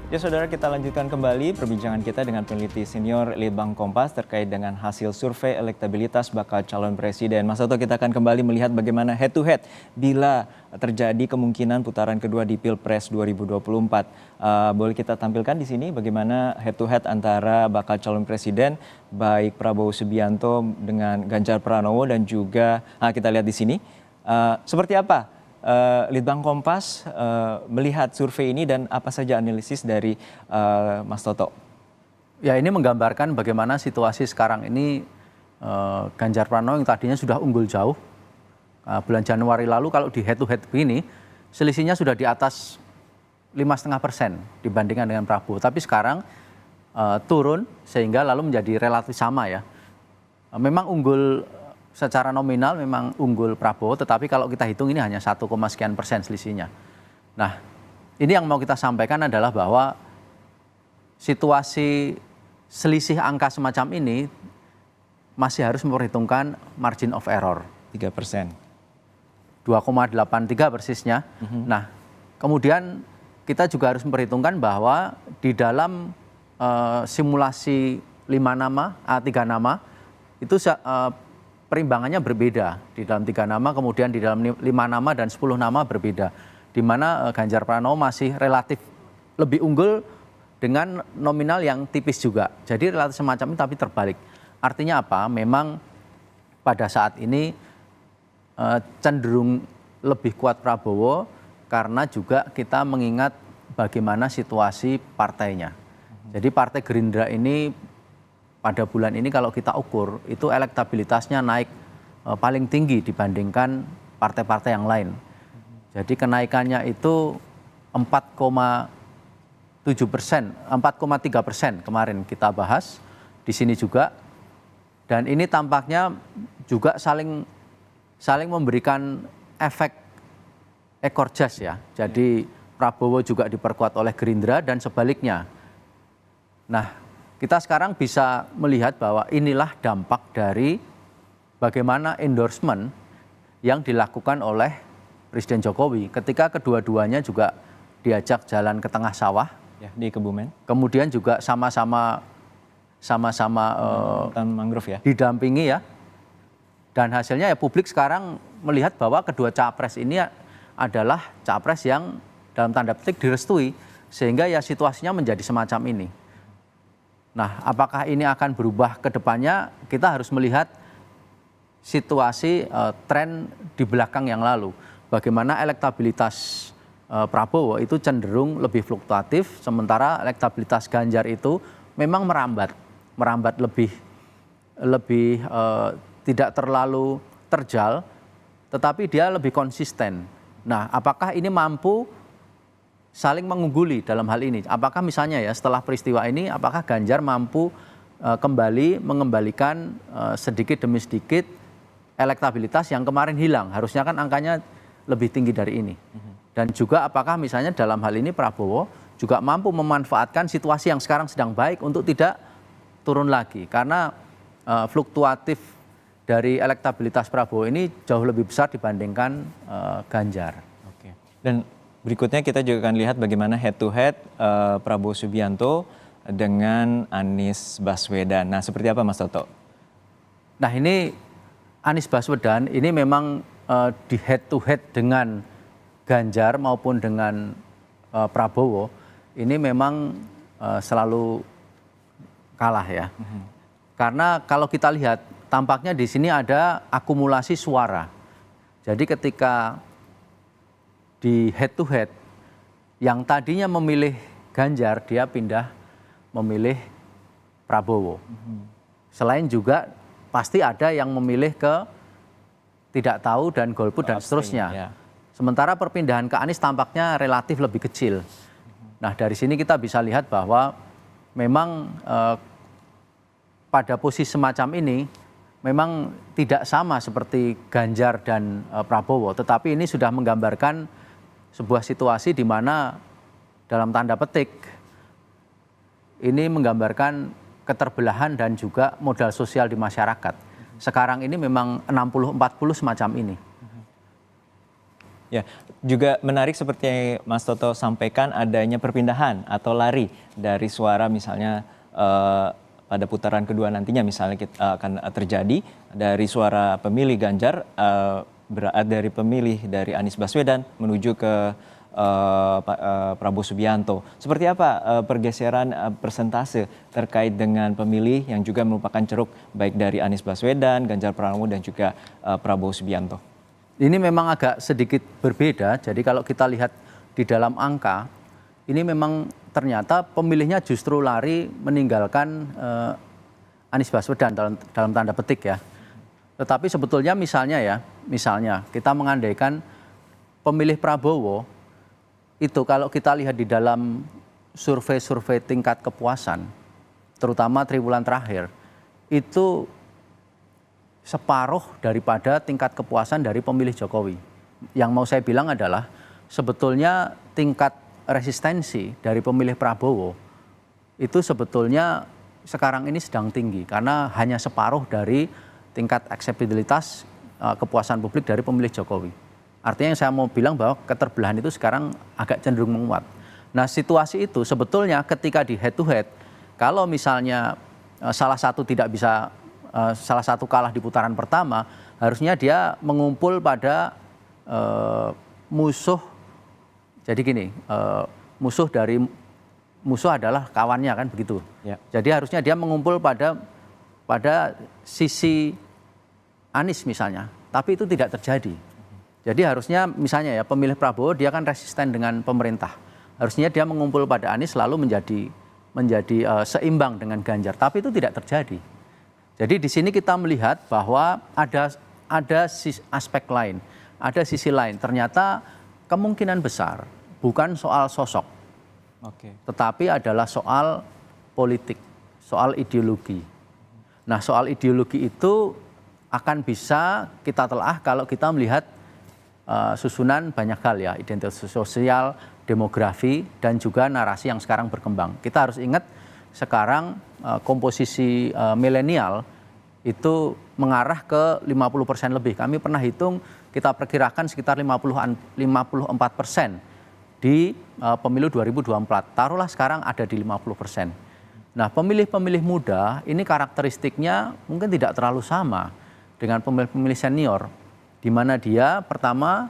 Ya saudara, kita lanjutkan kembali perbincangan kita dengan peneliti senior Litbang Kompas terkait dengan hasil survei elektabilitas bakal calon presiden. Mas Toto, kita akan kembali melihat bagaimana head to head bila terjadi kemungkinan putaran kedua di Pilpres 2024. Boleh kita tampilkan di sini bagaimana head to head antara bakal calon presiden baik Prabowo Subianto dengan Ganjar Pranowo dan juga kita lihat di sini. Seperti apa Litbang Kompas melihat survei ini dan apa saja analisis dari Mas Toto? Ya, ini menggambarkan bagaimana situasi sekarang ini. Ganjar Pranowo yang tadinya sudah unggul jauh bulan Januari lalu, kalau di head to head begini selisihnya sudah di atas 5,5% dibandingkan dengan Prabowo. Tapi sekarang turun sehingga lalu menjadi relatif sama ya. Memang unggul secara nominal, memang unggul Prabowo, tetapi kalau kita hitung ini hanya 1, sekian persen selisihnya. Nah, ini yang mau kita sampaikan adalah bahwa situasi selisih angka semacam ini masih harus memperhitungkan margin of error. 3%. 2,83 persisnya. Nah, kemudian kita juga harus memperhitungkan bahwa di dalam simulasi 3 nama, itu perimbangannya berbeda. Di dalam 3 nama, kemudian di dalam 5 nama dan 10 nama berbeda. Di mana Ganjar Pranowo masih relatif lebih unggul dengan nominal yang tipis juga. Jadi relatif semacam ini tapi terbalik. Artinya apa? Memang pada saat ini cenderung lebih kuat Prabowo karena juga kita mengingat bagaimana situasi partainya. Jadi Partai Gerindra ini pada bulan ini kalau kita ukur itu elektabilitasnya naik paling tinggi dibandingkan partai-partai yang lain. Jadi kenaikannya itu 4,7%, 4,3% kemarin kita bahas di sini juga. Dan ini tampaknya juga saling memberikan efek ekor jas ya. Jadi Prabowo juga diperkuat oleh Gerindra dan sebaliknya. Nah, kita sekarang bisa melihat bahwa inilah dampak dari bagaimana endorsement yang dilakukan oleh Presiden Jokowi ketika kedua-duanya juga diajak jalan ke tengah sawah Ya, di Kebumen. Kemudian juga sama-sama Hutan mangrove ya. didampingi ya. Dan hasilnya ya publik sekarang melihat bahwa kedua capres ini adalah capres yang dalam tanda petik direstui, sehingga ya situasinya menjadi semacam ini. Nah, apakah ini akan berubah ke depannya? Kita harus melihat situasi tren di belakang yang lalu. Bagaimana elektabilitas Prabowo itu cenderung lebih fluktuatif, sementara elektabilitas Ganjar itu memang merambat lebih tidak terlalu terjal, tetapi dia lebih konsisten. Nah, apakah ini mampu saling mengungguli dalam hal ini? Apakah misalnya ya setelah peristiwa ini, apakah Ganjar mampu kembali mengembalikan sedikit demi sedikit elektabilitas yang kemarin hilang? Harusnya kan angkanya lebih tinggi dari ini. Dan juga apakah misalnya dalam hal ini Prabowo juga mampu memanfaatkan situasi yang sekarang sedang baik untuk tidak turun lagi. Karena fluktuatif dari elektabilitas Prabowo ini jauh lebih besar dibandingkan Ganjar. Oke. Dan berikutnya kita juga akan lihat bagaimana head to head Prabowo Subianto dengan Anies Baswedan. Nah, seperti apa Mas Toto? Nah, ini Anies Baswedan ini memang di head to head dengan Ganjar maupun dengan Prabowo ini memang selalu kalah ya. Karena kalau kita lihat tampaknya di sini ada akumulasi suara. Jadi ketika di head to head yang tadinya memilih Ganjar, dia pindah memilih Prabowo. Selain juga pasti ada yang memilih ke tidak tahu dan golput dan seterusnya. Ya. Sementara perpindahan ke Anies tampaknya relatif lebih kecil. Nah, dari sini kita bisa lihat bahwa memang pada posisi semacam ini memang tidak sama seperti Ganjar dan Prabowo, tetapi ini sudah menggambarkan sebuah situasi di mana dalam tanda petik ini menggambarkan keterbelahan dan juga modal sosial di masyarakat. Sekarang ini memang 60-40 semacam ini. Ya, juga menarik seperti yang Mas Toto sampaikan adanya perpindahan atau lari dari suara misalnya pada putaran kedua nantinya misalnya akan terjadi dari suara pemilih Ganjar dari pemilih dari Anies Baswedan menuju ke Prabowo Subianto. Seperti apa pergeseran persentase terkait dengan pemilih yang juga merupakan ceruk baik dari Anies Baswedan, Ganjar Pranowo dan juga Prabowo Subianto? Ini memang agak sedikit berbeda. Jadi kalau kita lihat di dalam angka, ini memang ternyata pemilihnya justru lari meninggalkan Anies Baswedan dalam tanda petik ya. Tetapi sebetulnya misalnya kita mengandaikan pemilih Prabowo itu kalau kita lihat di dalam survei-survei tingkat kepuasan, terutama triwulan terakhir, itu separuh daripada tingkat kepuasan dari pemilih Jokowi. Yang mau saya bilang adalah sebetulnya tingkat resistensi dari pemilih Prabowo itu sebetulnya sekarang ini sedang tinggi karena hanya separuh dari tingkat akseptabilitas kepuasan publik dari pemilih Jokowi. Artinya yang saya mau bilang bahwa keterbelahan itu sekarang agak cenderung menguat. Nah, situasi itu sebetulnya ketika di head to head, kalau misalnya salah satu salah satu kalah di putaran pertama, harusnya dia mengumpul pada musuh. Jadi gini, musuh adalah kawannya kan begitu. Ya. Jadi harusnya dia mengumpul pada sisi Anies misalnya, tapi itu tidak terjadi. Jadi harusnya misalnya ya pemilih Prabowo dia kan resisten dengan pemerintah. Harusnya dia mengumpul pada Anies lalu menjadi seimbang dengan Ganjar, tapi itu tidak terjadi. Jadi di sini kita melihat bahwa ada aspek lain, ada sisi lain. Ternyata kemungkinan besar bukan soal sosok, tetapi adalah soal politik, soal ideologi. Nah, soal ideologi itu akan bisa kita telah kalau kita melihat susunan banyak hal ya, identitas sosial, demografi, dan juga narasi yang sekarang berkembang. Kita harus ingat sekarang komposisi milenial itu mengarah ke 50% lebih. Kami pernah hitung, kita perkirakan sekitar 54% di pemilu 2024. Taruhlah sekarang ada di 50%. Nah, pemilih-pemilih muda ini karakteristiknya mungkin tidak terlalu sama dengan pemilih-pemilih senior, di mana dia pertama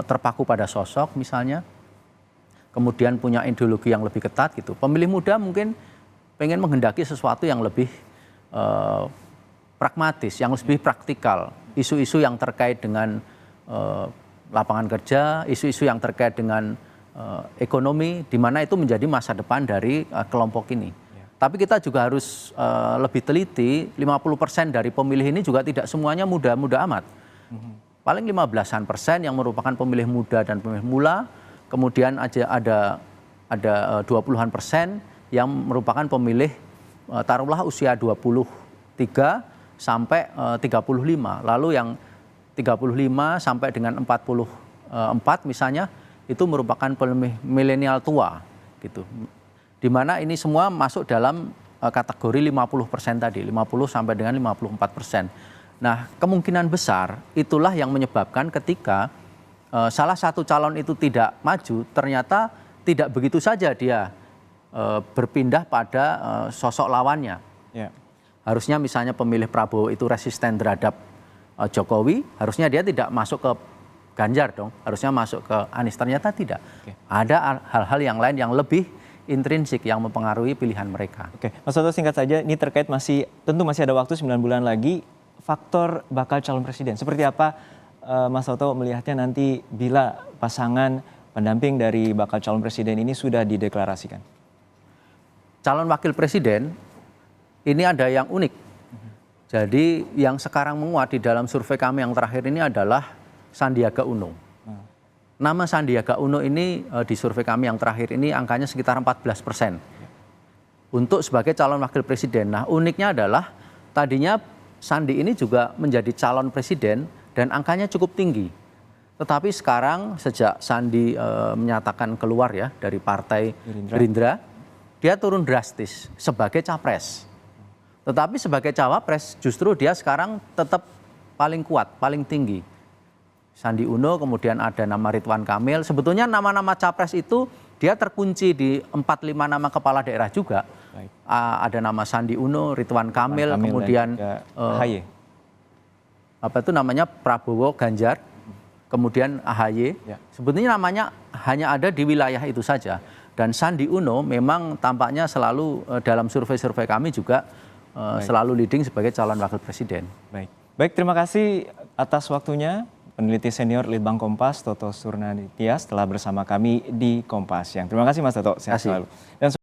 terpaku pada sosok misalnya, kemudian punya ideologi yang lebih ketat gitu. Pemilih muda mungkin pengen menghendaki sesuatu yang lebih pragmatis, yang lebih praktikal. Isu-isu yang terkait dengan lapangan kerja, isu-isu yang terkait dengan ekonomi, di mana itu menjadi masa depan dari kelompok ini. Ya. Tapi kita juga harus lebih teliti, 50% dari pemilih ini juga tidak semuanya muda-muda amat. Paling 15% yang merupakan pemilih muda dan pemilih mula, kemudian ada 20-an% yang merupakan pemilih taruhlah usia 23 sampai 35. Lalu yang 35 sampai dengan 44 misalnya itu merupakan pemilih milenial tua gitu. Di mana ini semua masuk dalam kategori 50% tadi, 50 sampai dengan 54%. Nah, kemungkinan besar itulah yang menyebabkan ketika salah satu calon itu tidak maju, ternyata tidak begitu saja dia berpindah pada sosok lawannya. Yeah. Harusnya misalnya pemilih Prabowo itu resisten terhadap Jokowi, harusnya dia tidak masuk ke Ganjar dong, harusnya masuk ke Anies. Ternyata tidak. Okay. Ada hal-hal yang lain yang lebih intrinsik yang mempengaruhi pilihan mereka. Oke, Mas Toto singkat saja, ini terkait tentu masih ada waktu 9 bulan lagi, faktor bakal calon presiden. Seperti apa Mas Toto melihatnya nanti bila pasangan pendamping dari bakal calon presiden ini sudah dideklarasikan? Calon wakil presiden ini ada yang unik. Jadi yang sekarang menguat di dalam survei kami yang terakhir ini adalah Sandiaga Uno. Nama Sandiaga Uno ini di survei kami yang terakhir ini angkanya sekitar 14% untuk sebagai calon wakil presiden. Nah, uniknya adalah tadinya Sandi ini juga menjadi calon presiden dan angkanya cukup tinggi. Tetapi sekarang sejak Sandi menyatakan keluar ya dari partai Gerindra, dia turun drastis sebagai capres. Tetapi sebagai cawapres justru dia sekarang tetap paling kuat, paling tinggi. Sandi Uno, kemudian ada nama Ridwan Kamil. Sebetulnya nama-nama capres itu dia terkunci di 4-5 nama kepala daerah juga. Baik. Ada nama Sandi Uno, Ridwan Kamil, Kamil kemudian dan juga AHY. apa itu namanya Prabowo, Ganjar, kemudian AHY. Ya. Sebetulnya namanya hanya ada di wilayah itu saja. Dan Sandi Uno memang tampaknya selalu dalam survei-survei kami juga selalu leading sebagai calon wakil presiden. Baik. Baik, terima kasih atas waktunya. Peneliti senior Litbang Kompas, Toto Surnaditya, telah bersama kami di Kompas Siang. Terima kasih Mas Toto, sehat selalu. Dan